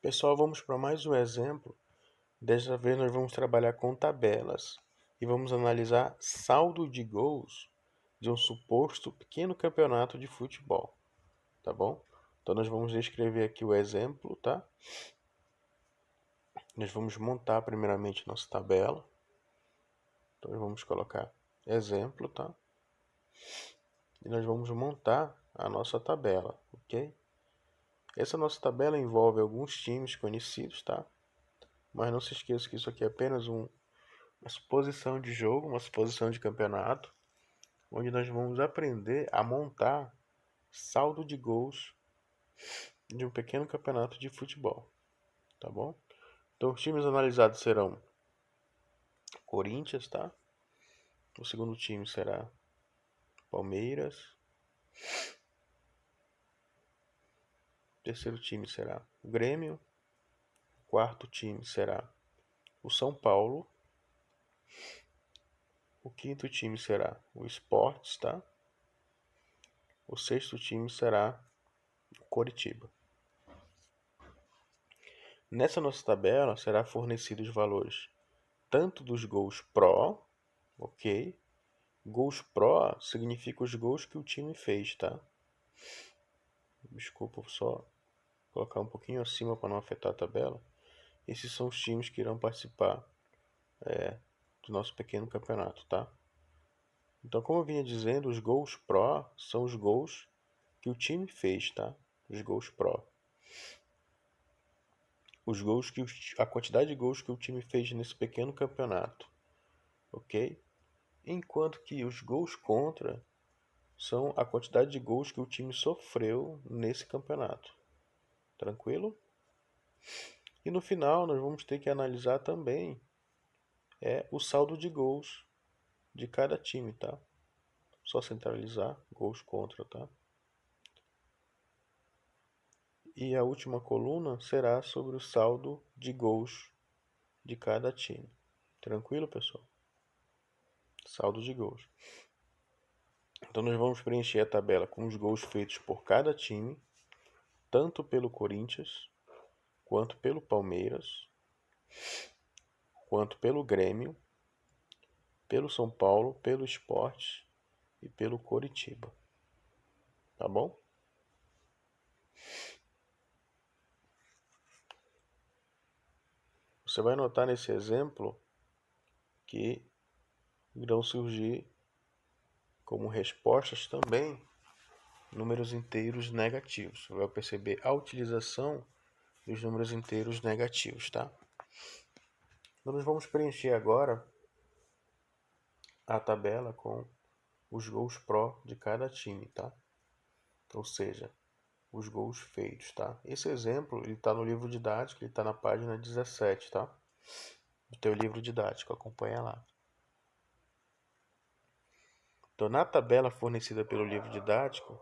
Pessoal, vamos para mais um exemplo. Desta vez nós vamos trabalhar com tabelas e vamos analisar saldo de gols de um suposto pequeno campeonato de futebol, tá bom? Então nós vamos descrever aqui o exemplo, tá? Nós vamos montar primeiramente nossa tabela. Então nós vamos colocar exemplo, tá? E nós vamos montar a nossa tabela, ok? Essa nossa tabela envolve alguns times conhecidos, tá? Mas não se esqueça que isso aqui é apenas uma suposição de jogo, uma suposição de campeonato, onde nós vamos aprender a montar saldo de gols de um pequeno campeonato de futebol, tá bom? Então os times analisados serão Corinthians, tá? O segundo time será Palmeiras. O terceiro time será o Grêmio. O quarto time será o São Paulo. O quinto time será o Sport, tá? O sexto time será o Coritiba. Nessa nossa tabela será fornecido os valores tanto dos gols pró, ok? Gols pró significa os gols que o time fez, tá? Desculpa, vou só colocar um pouquinho acima para não afetar a tabela. Esses são os times que irão participar do nosso pequeno campeonato, tá? Então, como eu vinha dizendo, os gols pró são os gols que o time fez, tá? Os gols pró. Os gols que a quantidade de gols que o time fez nesse pequeno campeonato, ok? Enquanto que os gols contra são a quantidade de gols que o time sofreu nesse campeonato. Tranquilo? E no final nós vamos ter que analisar também o saldo de gols de cada time, tá? Só centralizar gols contra, tá? E a última coluna será sobre o saldo de gols de cada time. Tranquilo, pessoal? Saldo de gols. Então nós vamos preencher a tabela com os gols feitos por cada time, tanto pelo Corinthians, quanto pelo Palmeiras, quanto pelo Grêmio, pelo São Paulo, pelo Sport e pelo Coritiba. Tá bom? Você vai notar nesse exemplo que irão surgir como respostas também números inteiros negativos. Você vai perceber a utilização dos números inteiros negativos, tá? Então nós vamos preencher agora a tabela com os gols pró de cada time, tá? Ou seja, os gols feitos, tá? Esse exemplo, ele está no livro didático, ele está na página 17, tá? Do teu livro didático, acompanha lá. Então, na tabela fornecida pelo livro didático,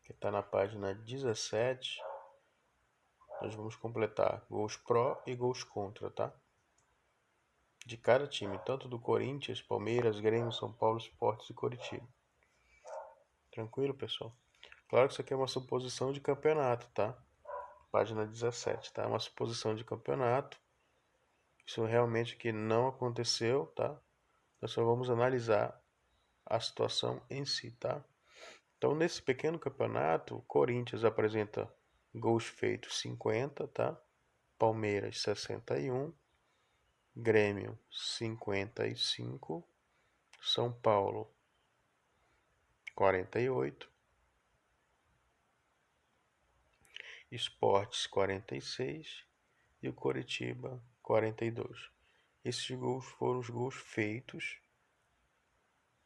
que está na página 17, nós vamos completar gols pró e gols contra, tá? De cada time, tanto do Corinthians, Palmeiras, Grêmio, São Paulo, Sport e Coritiba. Tranquilo, pessoal? Claro que isso aqui é uma suposição de campeonato, tá? Página 17, tá? É uma suposição de campeonato. Isso realmente aqui não aconteceu, tá? Nós só vamos analisar a situação em si, tá? Então, nesse pequeno campeonato, o Corinthians apresenta gols feitos 50, tá? Palmeiras 61, Grêmio 55, São Paulo 48, Esportes 46 e o Coritiba 42. Esses gols foram os gols feitos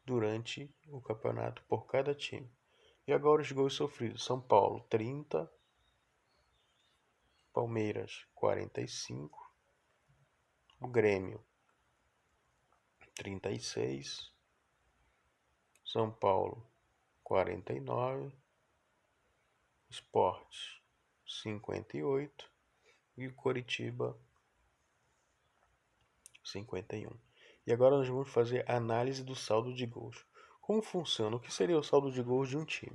durante o campeonato por cada time. E agora os gols sofridos: São Paulo 30, Palmeiras 45, o Grêmio 36, São Paulo 49, Sport 58 e o Coritiba 51. E agora nós vamos fazer a análise do saldo de gols. Como funciona? O que seria o saldo de gols de um time?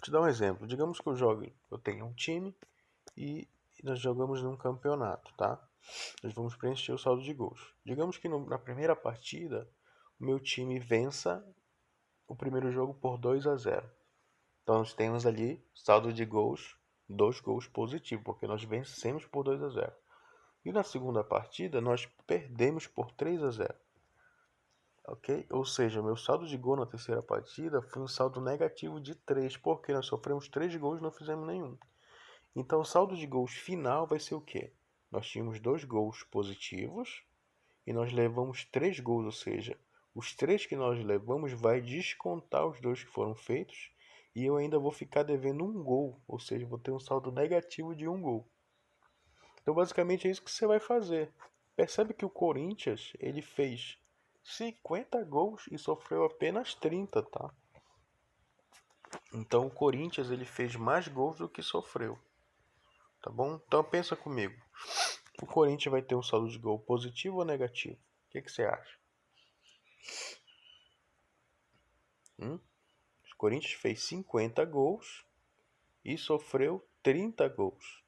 te dar um exemplo. Digamos que eu tenho um time e nós jogamos num campeonato, tá? Nós vamos preencher o saldo de gols. Digamos que na primeira partida, o meu time vença o primeiro jogo por 2-0. Então nós temos ali saldo de gols, 2 gols positivo, porque nós vencemos por 2-0. E na segunda partida, nós perdemos por 3-0. Ok? Ou seja, meu saldo de gol na terceira partida foi um saldo negativo de 3, porque nós sofremos 3 gols e não fizemos nenhum. Então o saldo de gols final vai ser o quê? Nós tínhamos 2 gols positivos e nós levamos 3 gols, ou seja, os 3 que nós levamos vai descontar os 2 que foram feitos e eu ainda vou ficar devendo um gol, ou seja, vou ter um saldo negativo de um gol. Então basicamente é isso que você vai fazer. Percebe que o Corinthians ele fez 50 gols e sofreu apenas 30, tá? Então o Corinthians ele fez mais gols do que sofreu, tá bom? Então pensa comigo. O Corinthians vai ter um saldo de gol positivo ou negativo? O que você acha? O Corinthians fez 50 gols e sofreu 30 gols.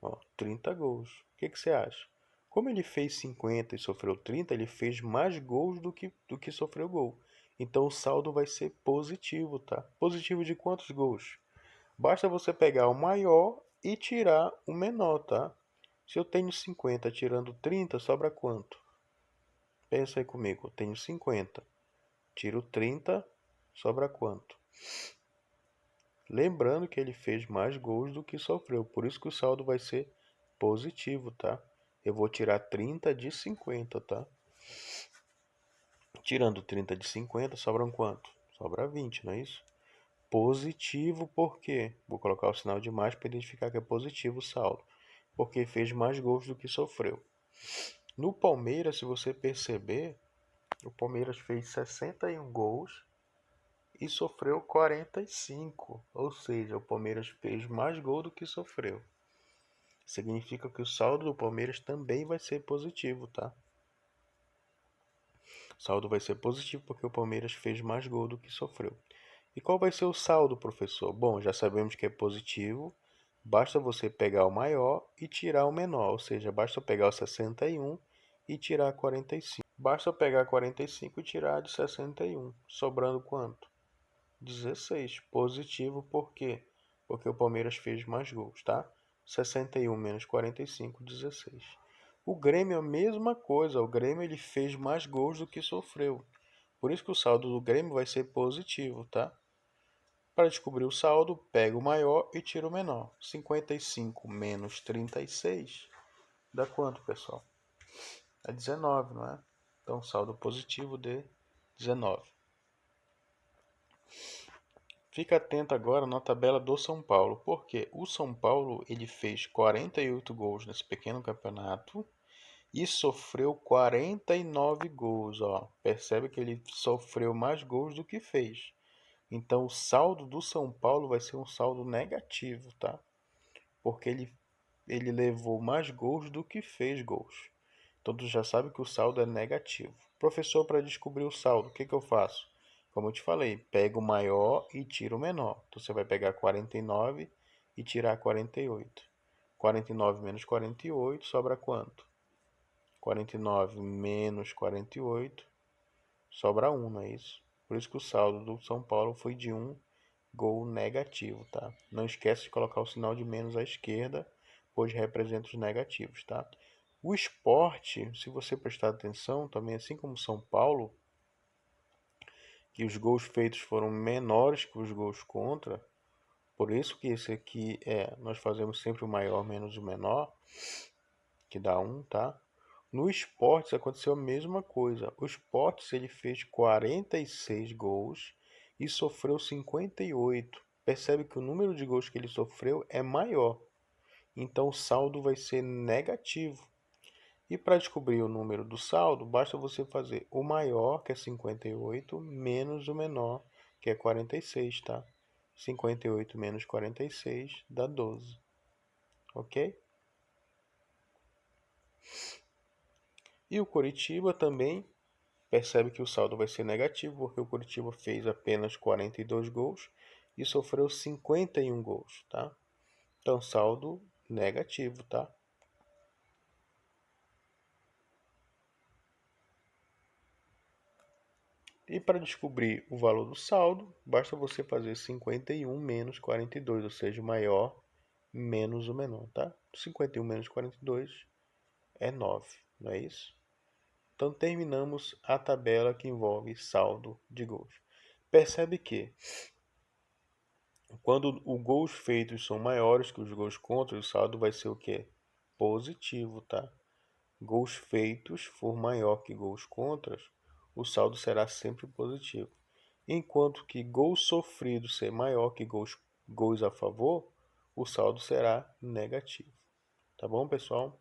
Ó, 30 gols. O que você acha? Como ele fez 50 e sofreu 30, ele fez mais gols do que sofreu gol. Então o saldo vai ser positivo, tá? Positivo de quantos gols? Basta você pegar o maior e tirar o menor, tá? Se eu tenho 50 tirando 30, sobra quanto? Pensa aí comigo. Eu tenho 50. Tiro 30, sobra quanto? Lembrando que ele fez mais gols do que sofreu. Por isso que o saldo vai ser positivo, tá? Eu vou tirar 30 de 50, tá? Tirando 30 de 50, sobram quanto? Sobra 20, não é isso? Positivo por quê? Vou colocar o sinal de mais para identificar que é positivo o saldo. Porque fez mais gols do que sofreu. No Palmeiras, se você perceber, o Palmeiras fez 61 gols e sofreu 45. Ou seja, o Palmeiras fez mais gol do que sofreu. Significa que o saldo do Palmeiras também vai ser positivo, tá? O saldo vai ser positivo porque o Palmeiras fez mais gol do que sofreu. E qual vai ser o saldo, professor? Bom, já sabemos que é positivo. Basta você pegar o maior e tirar o menor, ou seja, basta pegar o 61 e tirar 45. Basta pegar 45 e tirar de 61, sobrando quanto? 16. Positivo por quê? Porque o Palmeiras fez mais gols, tá? 61 menos 45, 16. O Grêmio é a mesma coisa. O Grêmio ele fez mais gols do que sofreu. Por isso que o saldo do Grêmio vai ser positivo, tá? Para descobrir o saldo, pega o maior e tira o menor. 55 menos 36 dá quanto, pessoal? É 19, não é? Então, saldo positivo de 19. Fica atento agora na tabela do São Paulo, porque o São Paulo ele fez 48 gols nesse pequeno campeonato e sofreu 49 gols. Ó. Percebe que ele sofreu mais gols do que fez. Então o saldo do São Paulo vai ser um saldo negativo, tá? Porque ele levou mais gols do que fez gols. Então tu já sabe que o saldo é negativo. Professor, para descobrir o saldo, o que eu faço? Como eu te falei, pega o maior e tira o menor. Então você vai pegar 49 e tirar 48. 49 menos 48 sobra quanto? 49 menos 48 sobra 1, não é isso? Por isso que o saldo do São Paulo foi de 1 gol negativo, tá? Não esquece de colocar o sinal de menos à esquerda, pois representa os negativos, tá? O Sport, se você prestar atenção, também assim como São Paulo, que os gols feitos foram menores que os gols contra, por isso que esse aqui nós fazemos sempre o maior menos o menor, que dá 1, tá? No Sport aconteceu a mesma coisa. O Sport ele fez 46 gols e sofreu 58. Percebe que o número de gols que ele sofreu é maior. Então o saldo vai ser negativo. E para descobrir o número do saldo, basta você fazer o maior, que é 58, menos o menor, que é 46, tá? 58 menos 46 dá 12. Ok? E o Coritiba também percebe que o saldo vai ser negativo, porque o Coritiba fez apenas 42 gols e sofreu 51 gols, tá? Então, saldo negativo, tá? E para descobrir o valor do saldo, basta você fazer 51 menos 42, ou seja, o maior menos o menor, tá? 51 menos 42 é 9, não é isso? Então, terminamos a tabela que envolve saldo de gols. Percebe que quando os gols feitos são maiores que os gols contra, o saldo vai ser o quê? Positivo, tá? Gols feitos for maior que gols contras, o saldo será sempre positivo. Enquanto que gols sofridos ser maior que gols a favor, o saldo será negativo. Tá bom, pessoal?